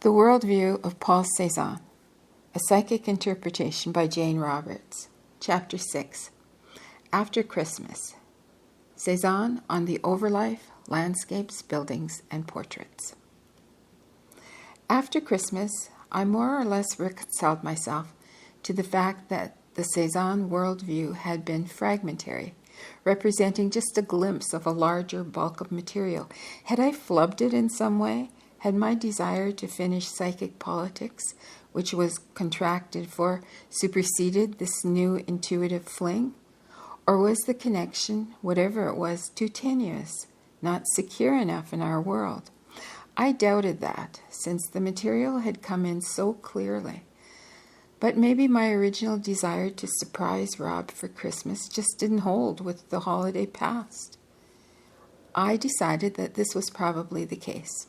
The Worldview of Paul Cezanne, A Psychic Interpretation by Janeroberts, Chapter 6, After Christmas, Cezanne on the Overlife, Landscapes, Buildings, and Portraits. After Christmas, I more or less reconciled myself to the fact that the Cezanne worldview had been fragmentary, representing just a glimpse of a larger bulk of material. Had I flubbed it in some way? Had my desire to finish psychic politics, which was contracted for, superseded this new intuitive fling? Or was the connection, whatever it was, too tenuous, not secure enough in our world? I doubted that, since the material had come in so clearly. But maybe my original desire to surprise Rob for Christmas just didn't hold with the holiday past. I decided that this was probably the case.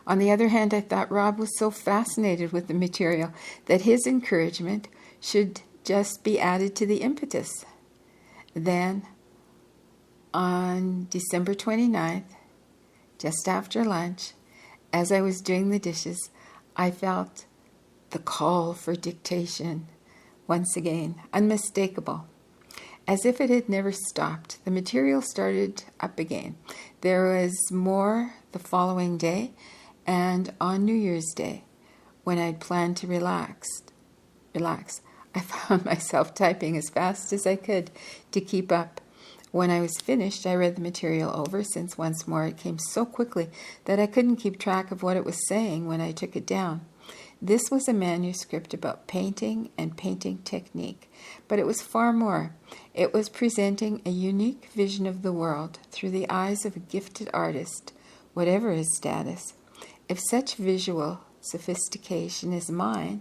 On the other hand, I thought Rob was so fascinated with the material that his encouragement should just be added to the impetus. Then, on December 29th, just after lunch, as I was doing the dishes, I felt the call for dictation, once again, unmistakable. As if it had never stopped, the material started up again. There was more the following day, and on New Year's Day, when I'd planned to relax, I found myself typing as fast as I could to keep up. When I was finished, I read the material over, since once more it came so quickly that I couldn't keep track of what it was saying when I took it down. This was a manuscript about painting and painting technique, but it was far more. It was presenting a unique vision of the world through the eyes of a gifted artist, whatever his status. If such visual sophistication is mine,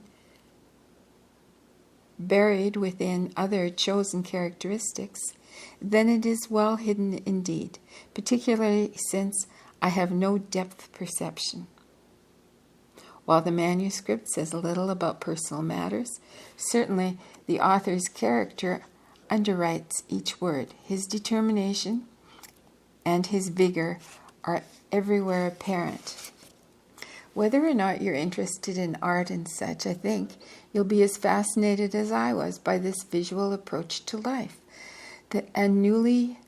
buried within other chosen characteristics, then it is well hidden indeed, particularly since I have no depth perception. While the manuscript says little about personal matters, certainly the author's character underwrites each word. His determination and his vigor are everywhere apparent. Whether or not you're interested in art and such, I think you'll be as fascinated as I was by this visual approach to life, and newly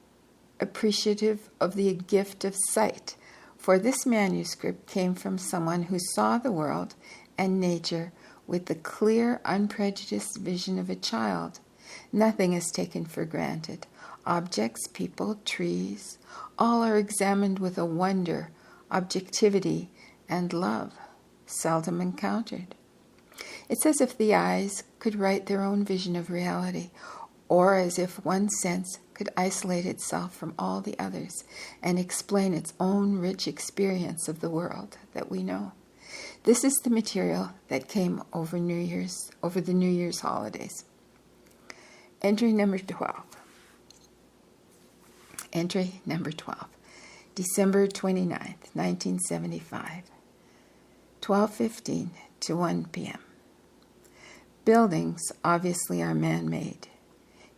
appreciative of the gift of sight. For this manuscript came from someone who saw the world and nature with the clear, unprejudiced vision of a child. Nothing is taken for granted. Objects, people, trees, all are examined with a wonder, objectivity, and love, seldom encountered. It's as if the eyes could write their own vision of reality, or as if one sense could isolate itself from all the others and explain its own rich experience of the world that we know. This is the material that came over the New Year's holidays. Entry number 12. Entry number 12. December 29th, 1975. 12:15 to 1 p.m. Buildings obviously are man-made,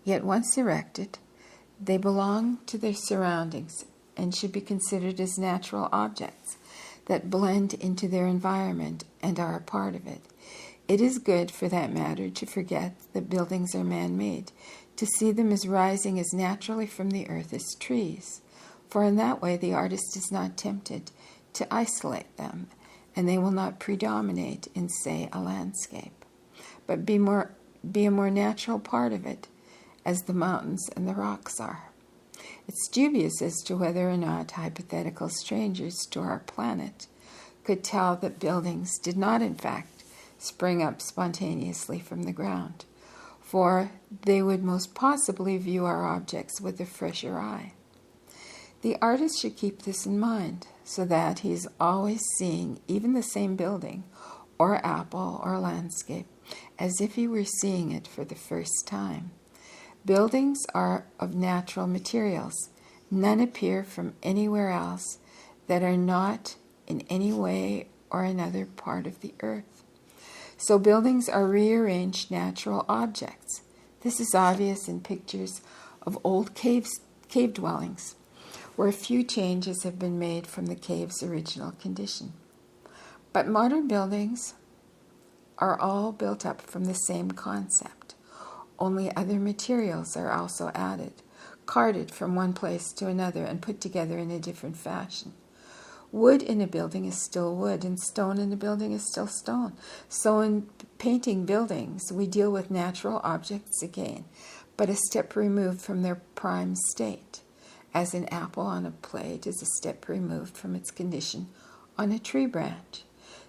yet once erected, they belong to their surroundings and should be considered as natural objects that blend into their environment and are a part of it. It is good, for that matter, to forget that buildings are man-made, to see them as rising as naturally from the earth as trees, for in that way the artist is not tempted to isolate them, and they will not predominate in, say, a landscape, but be a more natural part of it, as the mountains and the rocks are. It's dubious as to whether or not hypothetical strangers to our planet could tell that buildings did not, in fact, spring up spontaneously from the ground, for they would most possibly view our objects with a fresher eye. The artist should keep this in mind, so that he is always seeing even the same building, or apple, or landscape, as if he were seeing it for the first time. Buildings are of natural materials. None appear from anywhere else that are not in any way or another part of the earth. So buildings are rearranged natural objects. This is obvious in pictures of old cave dwellings, where few changes have been made from the cave's original condition. But modern buildings are all built up from the same concept. Only other materials are also added, carted from one place to another and put together in a different fashion. Wood in a building is still wood, and stone in a building is still stone. So in painting buildings, we deal with natural objects again, but a step removed from their prime state, as an apple on a plate is a step removed from its condition on a tree branch.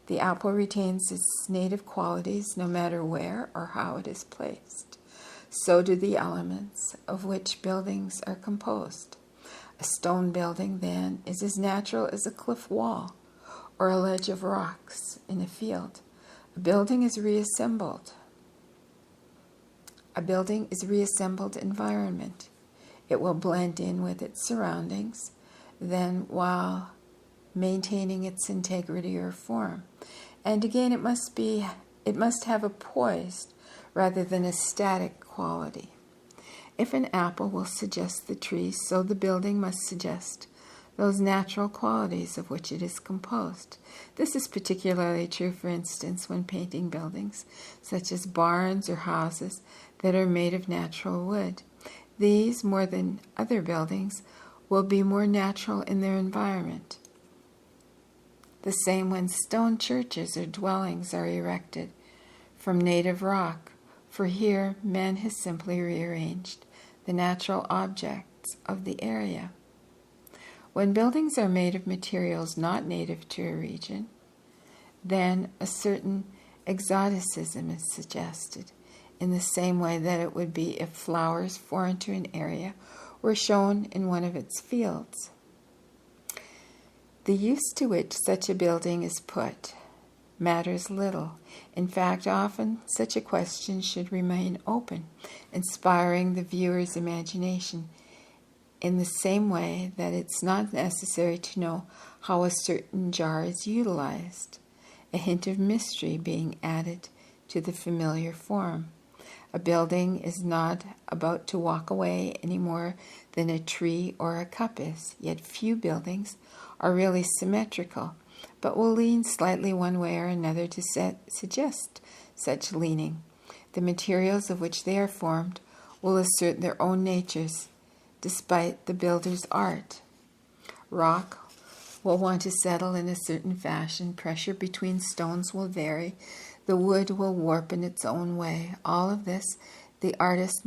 The apple retains its native qualities no matter where or how it is placed. So do the elements of which buildings are composed. A stone building, then, is as natural as a cliff wall or a ledge of rocks in a field. A building is reassembled. A building is reassembled environment. It will blend in with its surroundings, then while maintaining its integrity or form. And again, it must have a poised rather than a static quality. If an apple will suggest the tree, so the building must suggest those natural qualities of which it is composed. This is particularly true, for instance, when painting buildings, such as barns or houses that are made of natural wood. These, more than other buildings, will be more natural in their environment. The same when stone churches or dwellings are erected from native rock, for here man has simply rearranged the natural objects of the area. When buildings are made of materials not native to a region, then a certain exoticism is suggested, in the same way that it would be if flowers foreign to an area were shown in one of its fields. The use to which such a building is put matters little. In fact, often such a question should remain open, inspiring the viewer's imagination in the same way that it's not necessary to know how a certain jar is utilized, a hint of mystery being added to the familiar form. A building is not about to walk away any more than a tree or a cup is, yet few buildings are really symmetrical, but will lean slightly one way or another to suggest such leaning. The materials of which they are formed will assert their own natures, despite the builder's art. Rock will want to settle in a certain fashion, pressure between stones will vary, the wood will warp in its own way. All of this the artist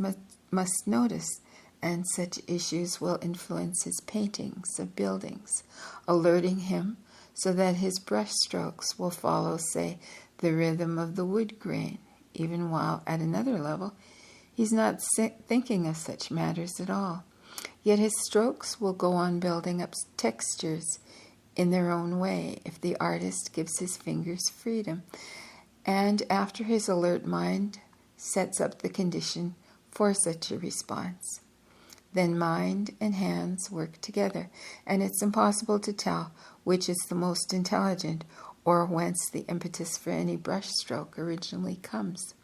must notice, and such issues will influence his paintings of buildings, alerting him so that his brush strokes will follow, say, the rhythm of the wood grain, even while at another level he's not thinking of such matters at all. Yet his strokes will go on building up textures in their own way if the artist gives his fingers freedom, and after his alert mind sets up the condition for such a response. Then mind and hands work together, and it's impossible to tell which is the most intelligent or whence the impetus for any brush stroke originally comes.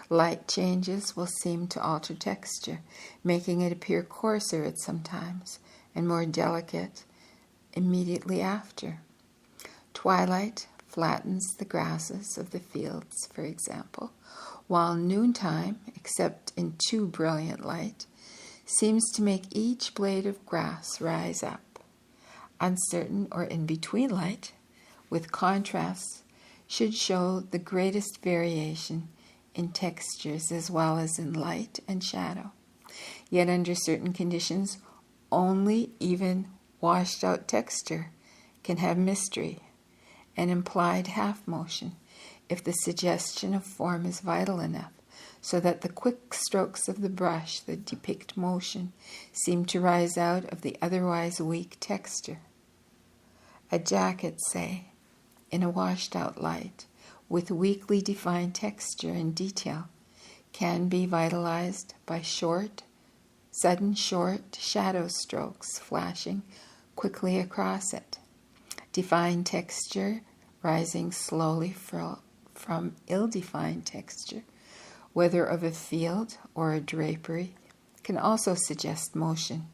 Light changes will seem to alter texture, making it appear coarser at some times and more delicate immediately after. Twilight flattens the grasses of the fields, for example, while noontime, except in too brilliant light, seems to make each blade of grass rise up. Uncertain or in-between light, with contrasts, should show the greatest variation in textures as well as in light and shadow. Yet under certain conditions, only even washed-out texture can have mystery and implied half-motion if the suggestion of form is vital enough, so that the quick strokes of the brush that depict motion seem to rise out of the otherwise weak texture. A jacket, say, in a washed-out light, with weakly defined texture and detail, can be vitalized by sudden short shadow strokes flashing quickly across it. Defined texture rising slowly from ill-defined texture, whether of a field or a drapery, can also suggest motion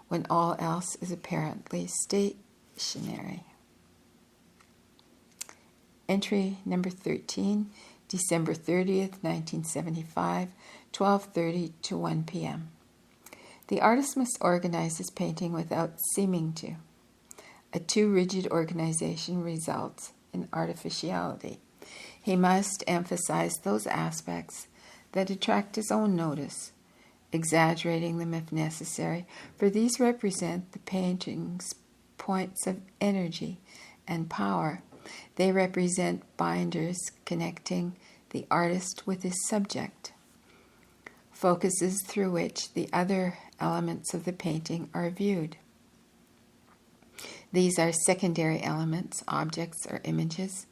when all else is apparently stationary. Entry number 13, December 30th, 1975, 12:30 to 1 p.m. The artist must organize his painting without seeming to. A too rigid organization results in artificiality. He must emphasize those aspects that attract his own notice, exaggerating them if necessary, for these represent the painting's points of energy and power. They represent binders connecting the artist with his subject, focuses through which the other elements of the painting are viewed. These are secondary elements, objects, or images.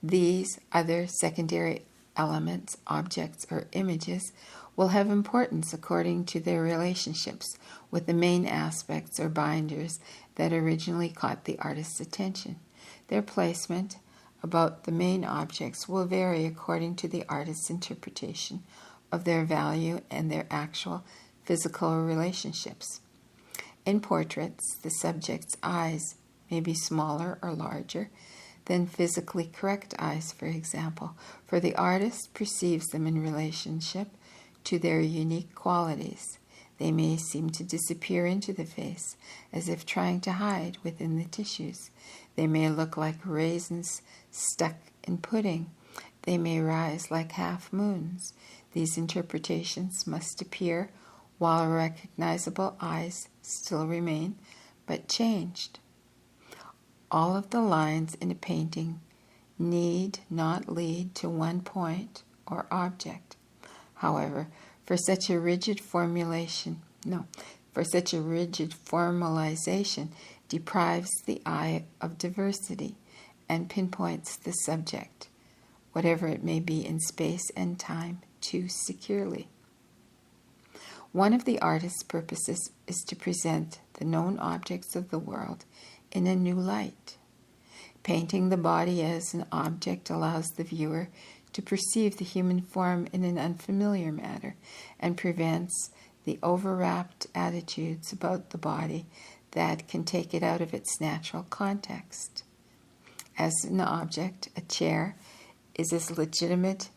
These other secondary elements, objects, or images will have importance according to their relationships with the main aspects or binders that originally caught the artist's attention. Their placement about the main objects will vary according to the artist's interpretation of their value and their actual physical relationships. In portraits, the subject's eyes may be smaller or larger than physically correct eyes, for example, for the artist perceives them in relationship to their unique qualities. They may seem to disappear into the face, as if trying to hide within the tissues. They may look like raisins stuck in pudding. They may rise like half moons. These interpretations must appear while recognizable eyes still remain, but changed. All of the lines in a painting need not lead to one point or object. However, for such a rigid formalization deprives the eye of diversity and pinpoints the subject, whatever it may be in space and time, too securely. One of the artist's purposes is to present the known objects of the world in a new light. Painting the body as an object allows the viewer to perceive the human form in an unfamiliar manner and prevents the overwrapped attitudes about the body that can take it out of its natural context. As an object, a chair is as legitimate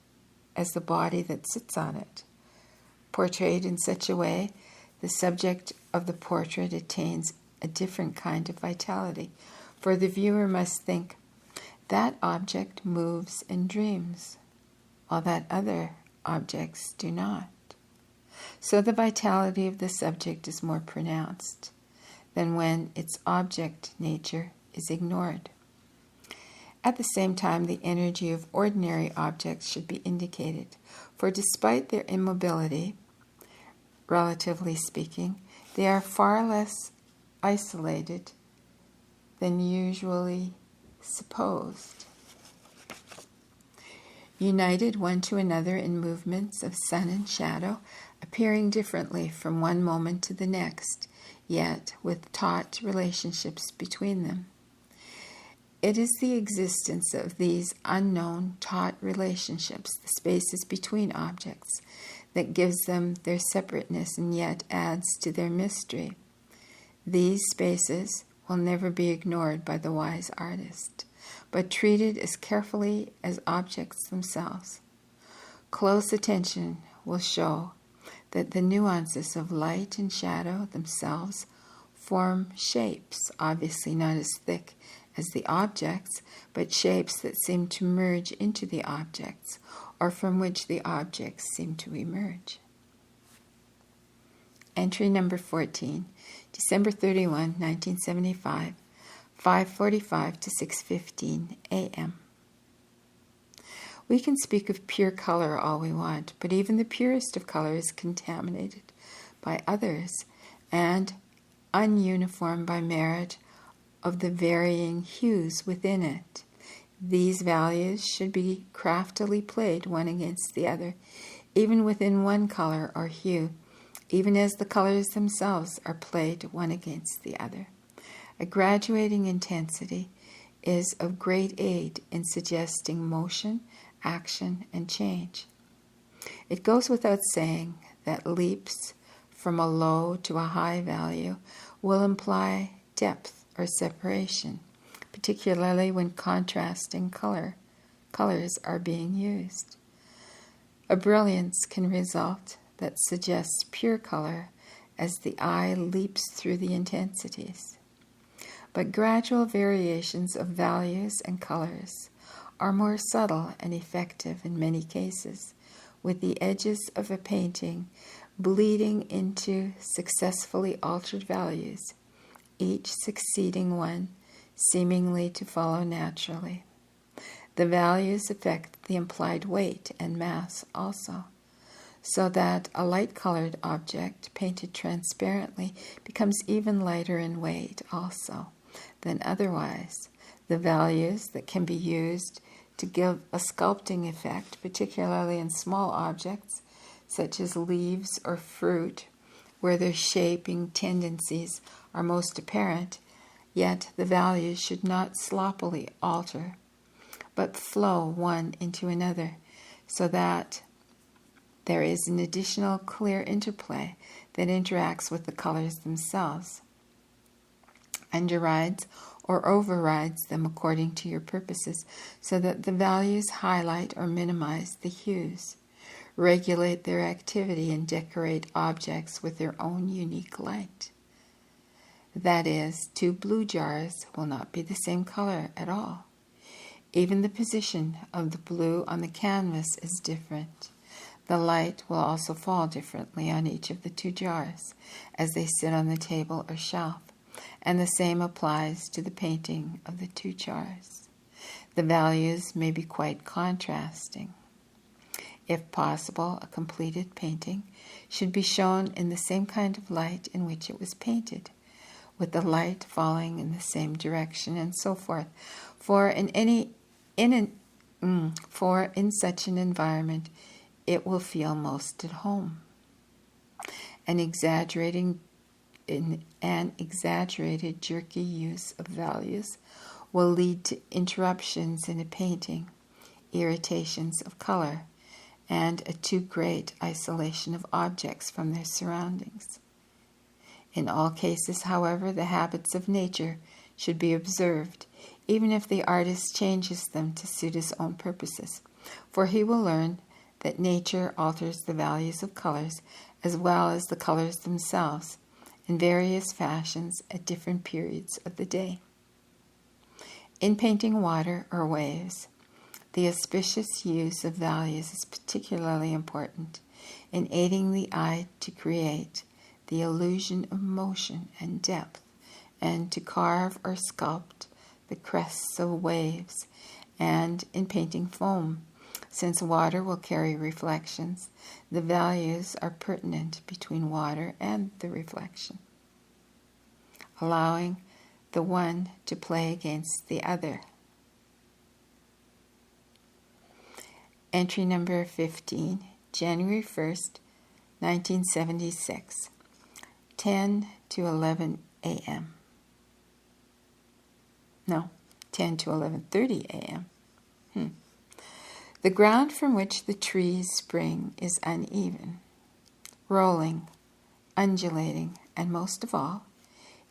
as the body that sits on it. Portrayed in such a way, the subject of the portrait attains a different kind of vitality, for the viewer must think, that object moves and dreams, while that other objects do not. So the vitality of the subject is more pronounced than when its object nature is ignored. At the same time, the energy of ordinary objects should be indicated, for despite their immobility, relatively speaking, they are far less isolated than usually supposed. United one to another in movements of sun and shadow, appearing differently from one moment to the next, yet with taut relationships between them. It is the existence of these unknown, taut relationships, the spaces between objects, that gives them their separateness and yet adds to their mystery. These spaces will never be ignored by the wise artist, but treated as carefully as objects themselves. Close attention will show that the nuances of light and shadow themselves form shapes, obviously not as thick as the objects, but shapes that seem to merge into the objects, or from which the objects seem to emerge. Entry number 14, December 31, 1975, 5:45 to 6:15 a.m. We can speak of pure color all we want, but even the purest of color is contaminated by others and ununiform by merit of the varying hues within it. These values should be craftily played one against the other, even within one color or hue, even as the colors themselves are played one against the other. A graduating intensity is of great aid in suggesting motion, action, and change. It goes without saying that leaps from a low to a high value will imply depth or separation, particularly when contrasting colors are being used. A brilliance can result that suggests pure color as the eye leaps through the intensities. But gradual variations of values and colors are more subtle and effective in many cases, with the edges of a painting bleeding into successfully altered values, each succeeding one seemingly to follow naturally. The values affect the implied weight and mass also, so that a light-colored object painted transparently becomes even lighter in weight also than otherwise. The values that can be used to give a sculpting effect, particularly in small objects such as leaves or fruit, where their shaping tendencies are most apparent, yet the values should not sloppily alter, but flow one into another, so that there is an additional clear interplay that interacts with the colors themselves, underrides or overrides them according to your purposes, so that the values highlight or minimize the hues, regulate their activity, and decorate objects with their own unique light. That is, two blue jars will not be the same color at all. Even the position of the blue on the canvas is different. The light will also fall differently on each of the two jars as they sit on the table or shelf, and the same applies to the painting of the two jars. The values may be quite contrasting. If possible, a completed painting should be shown in the same kind of light in which it was painted, with the light falling in the same direction, and so forth. For in such an environment, it will feel most at home. An exaggerated, jerky use of values will lead to interruptions in a painting, irritations of color, and a too great isolation of objects from their surroundings. In all cases, however, the habits of nature should be observed, even if the artist changes them to suit his own purposes, for he will learn that nature alters the values of colors as well as the colors themselves in various fashions at different periods of the day. In painting water or waves, the auspicious use of values is particularly important in aiding the eye to create the illusion of motion and depth, and to carve or sculpt the crests of waves, and in painting foam, since water will carry reflections, the values are pertinent between water and the reflection, allowing the one to play against the other. Entry number 15, January 1st, 1976, 10 to 11 a.m. No, 10 to 11:30 a.m. The ground from which the trees spring is uneven, rolling, undulating, and most of all,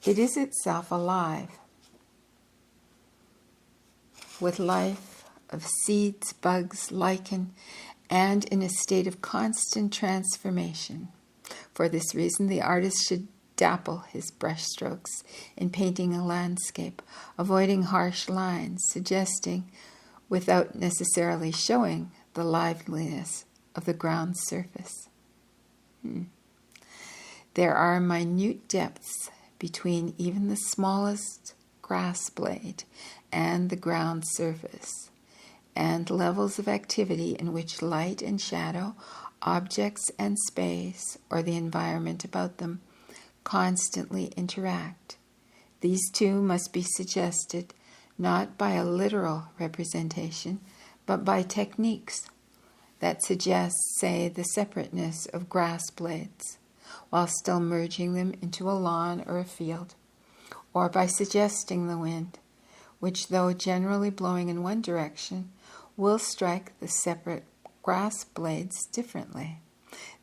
it is itself alive, with life of seeds, bugs, lichen, and in a state of constant transformation. For this reason, the artist should dapple his brushstrokes in painting a landscape, avoiding harsh lines, suggesting, without necessarily showing, the liveliness of the ground surface. There are minute depths between even the smallest grass blade and the ground surface, and levels of activity in which light and shadow, objects and space, or the environment about them, constantly interact. These two must be suggested not by a literal representation, but by techniques that suggest, say, the separateness of grass blades, while still merging them into a lawn or a field, or by suggesting the wind, which, though generally blowing in one direction, will strike the separate grass blades differently.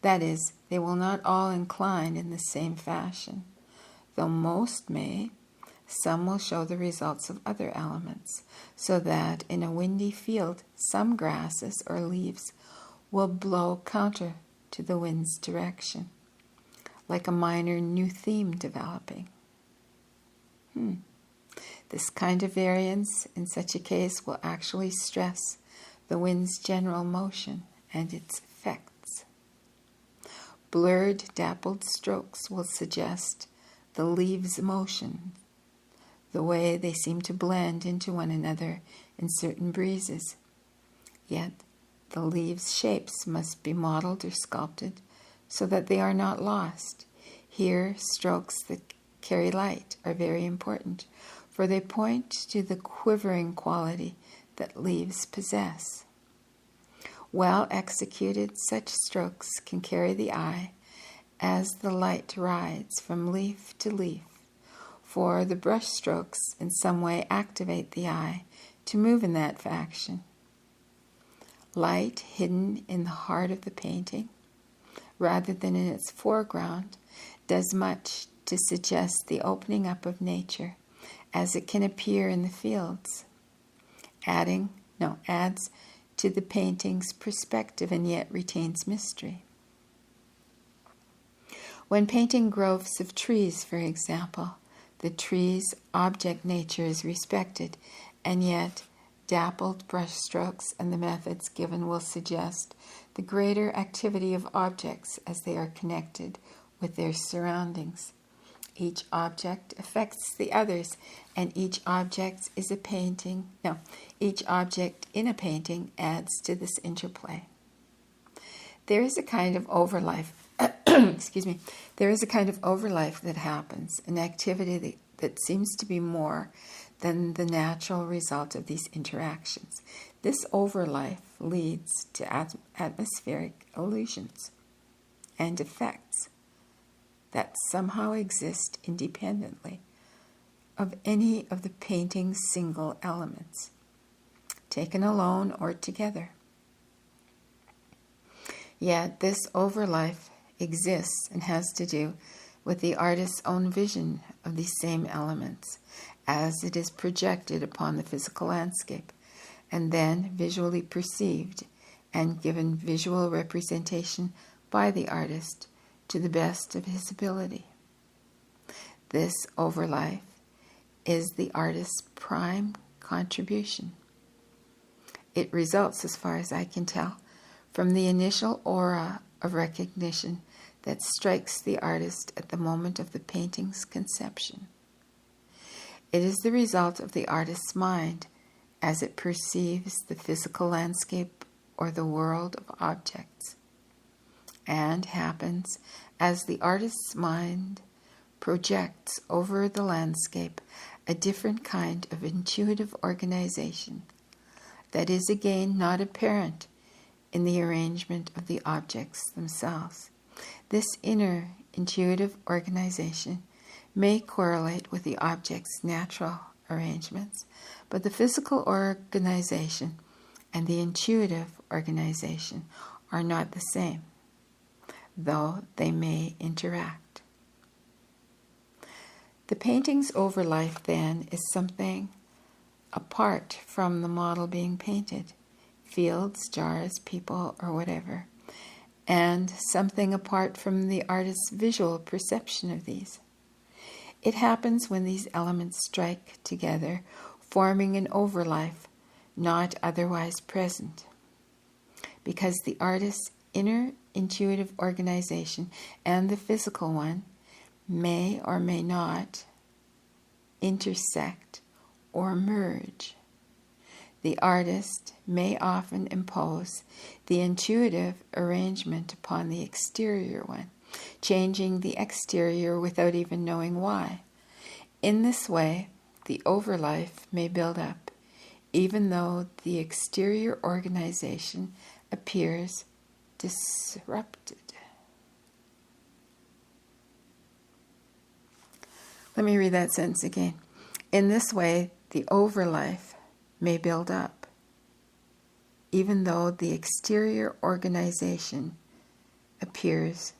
That is, they will not all incline in the same fashion, though most may, some will show the results of other elements, so that in a windy field some grasses or leaves will blow counter to the wind's direction, like a minor new theme developing. This kind of variance in such a case will actually stress the wind's general motion and its effects. Blurred, dappled strokes will suggest the leaves' motion, the way they seem to blend into one another in certain breezes. Yet the leaves' shapes must be modeled or sculpted so that they are not lost. Here, strokes that carry light are very important, for they point to the quivering quality that leaves possess. Well executed, such strokes can carry the eye as the light rides from leaf to leaf, for the brush strokes in some way activate the eye to move in that fashion. Light hidden in the heart of the painting, rather than in its foreground, does much to suggest the opening up of nature as it can appear in the fields, adds to the painting's perspective and yet retains mystery. When painting groves of trees, for example, the tree's object nature is respected, and yet dappled brushstrokes and the methods given will suggest the greater activity of objects as they are connected with their surroundings. Each object affects the others, and each object in a painting adds to this interplay. There is a kind of overlife there is a kind of overlife that happens, an activity that seems to be more than the natural result of these interactions. This overlife leads to atmospheric illusions and effects that somehow exist independently of any of the painting's single elements, taken alone or together. Yet this overlife exists and has to do with the artist's own vision of these same elements as it is projected upon the physical landscape and then visually perceived and given visual representation by the artist to the best of his ability. This overlife is the artist's prime contribution. It results, as far as I can tell, from the initial aura of recognition that strikes the artist at the moment of the painting's conception. It is the result of the artist's mind as it perceives the physical landscape or the world of objects, and happens as the artist's mind projects over the landscape a different kind of intuitive organization that is again not apparent in the arrangement of the objects themselves. This inner intuitive organization may correlate with the object's natural arrangements, but the physical organization and the intuitive organization are not the same, though they may interact. The painting's overlife, then, is something apart from the model being painted, fields, jars, people, or whatever, and something apart from the artist's visual perception of these. It happens when these elements strike together, forming an overlife not otherwise present, because the artist's inner intuitive organization and the physical one may or may not intersect or merge. The artist may often impose the intuitive arrangement upon the exterior one, changing the exterior without even knowing why. In this way, the overlife may build up, even though the exterior organization appears disrupted. Let me read that sentence again. In this way, the overlife may build up, even though the exterior organization appears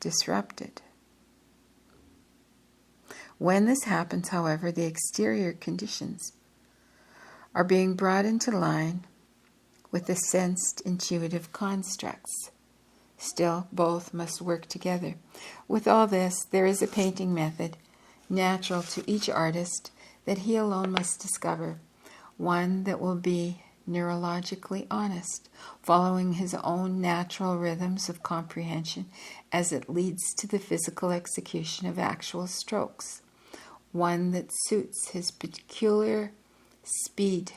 disrupted. When this happens, however, the exterior conditions are being brought into line with the sensed intuitive constructs. Still, both must work together. With all this, there is a painting method natural to each artist that he alone must discover, one that will be neurologically honest, following his own natural rhythms of comprehension as it leads to the physical execution of actual strokes, one that suits his peculiar speed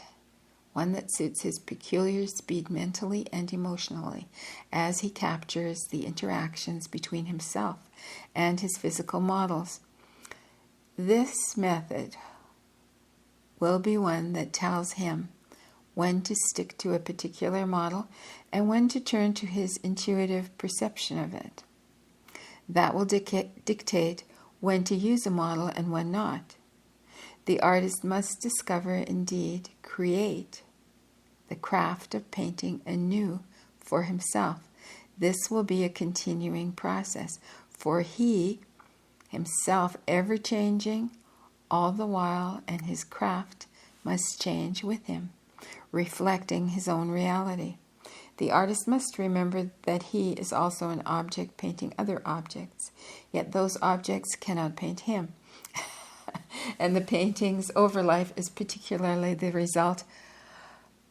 mentally and emotionally as he captures the interactions between himself and his physical models. This method will be one that tells him when to stick to a particular model and when to turn to his intuitive perception of it. That will dictate when to use a model and when not. The artist must discover, indeed, create the craft of painting anew for himself. This will be a continuing process, for he, himself ever changing all the while, and his craft must change with him, reflecting his own reality. The artist must remember that he is also an object painting other objects, yet those objects cannot paint him. And the painting's Overlife is particularly the result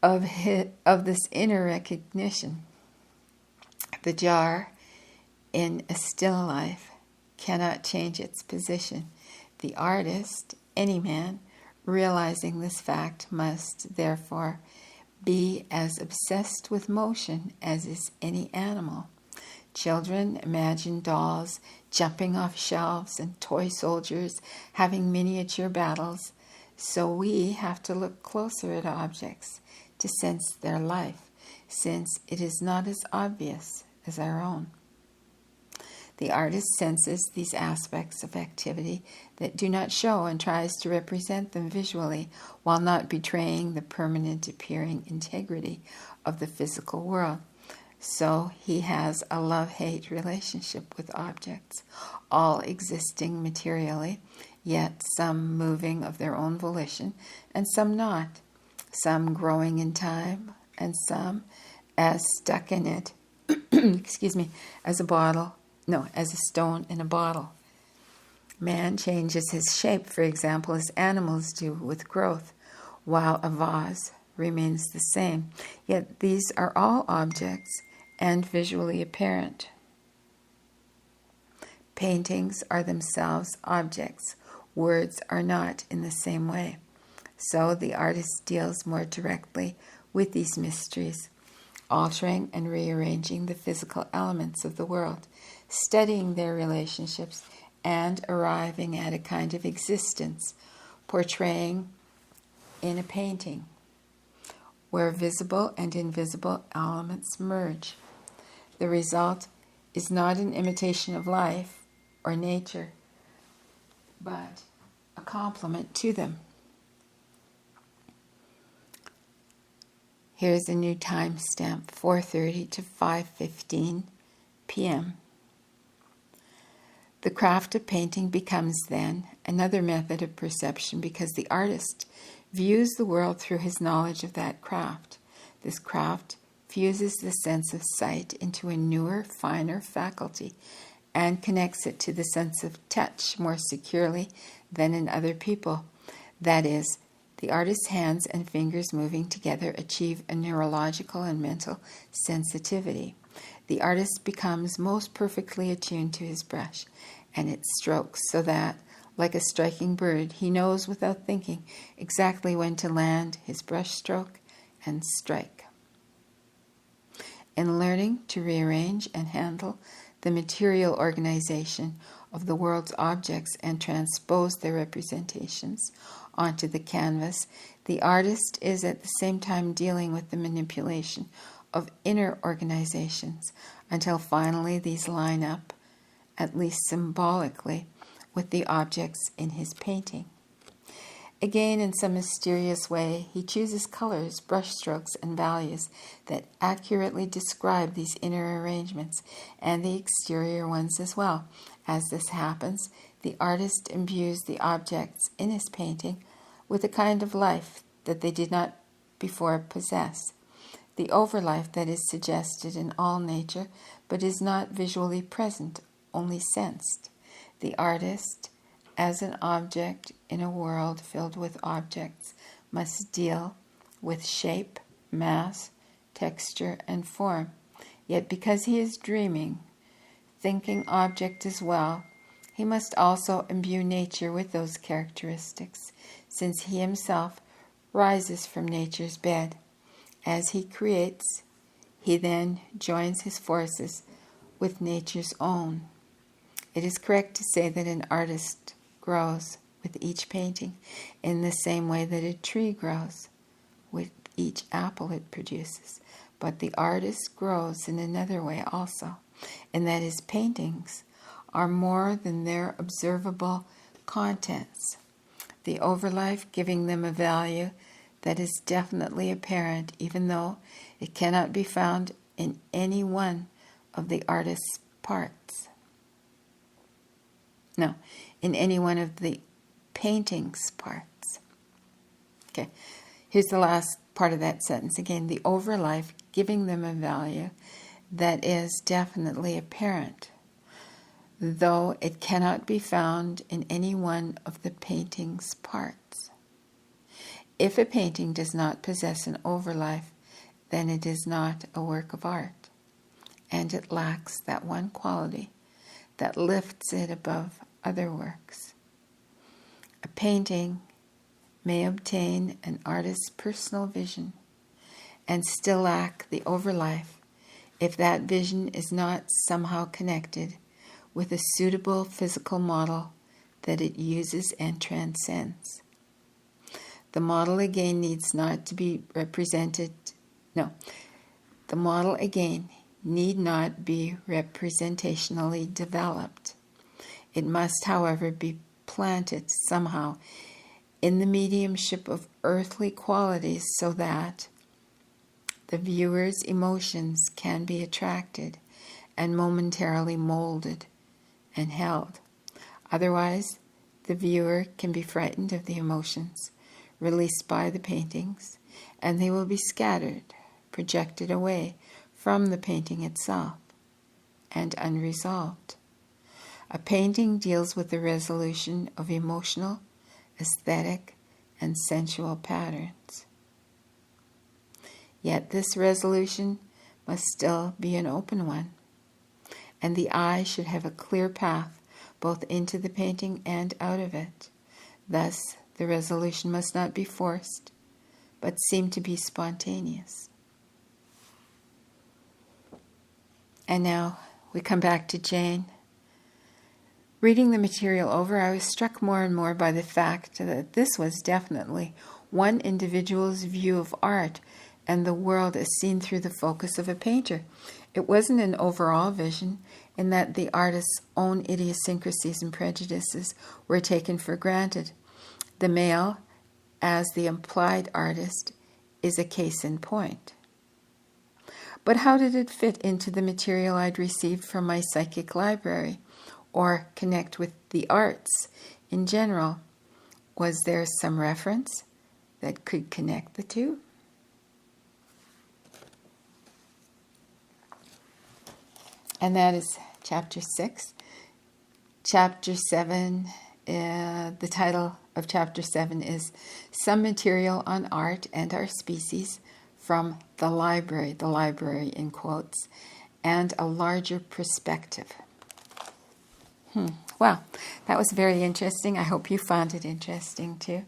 of this inner recognition. The jar in a still life cannot change its position. The artist, any man, realizing this fact must, therefore, be as obsessed with motion as is any animal. Children imagine dolls jumping off shelves and toy soldiers having miniature battles, so we have to look closer at objects to sense their life, since it is not as obvious as our own. The artist senses these aspects of activity that do not show and tries to represent them visually while not betraying the permanent appearing integrity of the physical world. So he has a love-hate relationship with objects, all existing materially, yet some moving of their own volition and some not, some growing in time and some as stuck in it, as a stone in a bottle. Man changes his shape, for example, as animals do with growth, while a vase remains the same. Yet these are all objects and visually apparent. Paintings are themselves objects. Words are not in the same way. So the artist deals more directly with these mysteries, altering and rearranging the physical elements of the world, studying their relationships, and arriving at a kind of existence, portraying in a painting, where visible and invisible elements merge. The result is not an imitation of life or nature, but a complement to them. Here's a new timestamp, 4:30 to 5:15 p.m. The craft of painting becomes then another method of perception because the artist views the world through his knowledge of that craft. This craft fuses the sense of sight into a newer, finer faculty and connects it to the sense of touch more securely than in other people. That is, the artist's hands and fingers moving together achieve a neurological and mental sensitivity. The artist becomes most perfectly attuned to his brush and its strokes so that, like a striking bird, he knows without thinking exactly when to land his brush stroke and strike. In learning to rearrange and handle the material organization of the world's objects and transpose their representations onto the canvas, the artist is at the same time dealing with the manipulation of inner organizations until finally these line up, at least symbolically, with the objects in his painting. Again, in some mysterious way, he chooses colors, brushstrokes, and values that accurately describe these inner arrangements and the exterior ones as well. As this happens, the artist imbues the objects in his painting with a kind of life that they did not before possess, the overlife that is suggested in all nature but is not visually present, only sensed. The artist, as an object in a world filled with objects, must deal with shape, mass, texture, and form. Yet because he is dreaming, thinking object as well, he must also imbue nature with those characteristics, since he himself rises from nature's bed. As he creates, he then joins his forces with nature's own. It is correct to say that an artist grows with each painting in the same way that a tree grows with each apple it produces. But the artist grows in another way also, and that his paintings are more than their observable contents, the overlife giving them a value that is definitely apparent, even though it cannot be found in any one of the artist's parts. No, in any one of the painting's parts. Okay, here's the last part of that sentence again. The overlife giving them a value that is definitely apparent, though it cannot be found in any one of the painting's parts. If a painting does not possess an overlife, then it is not a work of art, and it lacks that one quality that lifts it above other works. A painting may obtain an artist's personal vision and still lack the overlife if that vision is not somehow connected with a suitable physical model that it uses and transcends. The model again needs not to be represented. No, the model again need not be representationally developed. It must, however, be planted somehow in the mediumship of earthly qualities so that the viewer's emotions can be attracted and momentarily molded and held. Otherwise, the viewer can be frightened of the emotions released by the paintings, and they will be scattered, projected away from the painting itself, and unresolved. A painting deals with the resolution of emotional, aesthetic, and sensual patterns. Yet this resolution must still be an open one, and the eye should have a clear path both into the painting and out of it. Thus, the resolution must not be forced, but seem to be spontaneous. And now we come back to Jane. Reading the material over, I was struck more and more by the fact that this was definitely one individual's view of art and the world as seen through the focus of a painter. It wasn't an overall vision in that the artist's own idiosyncrasies and prejudices were taken for granted. The male, as the implied artist, is a case in point. But how did it fit into the material I'd received from my psychic library, or connect with the arts in general? Was there some reference that could connect the two? And that is chapter 6. Chapter 7, the title of chapter 7 is Some Material on Art and Our Species from the library in quotes, and a larger perspective. Well, that was very interesting. I hope you found it interesting too.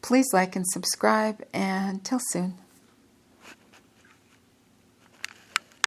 Please like and subscribe, and till soon.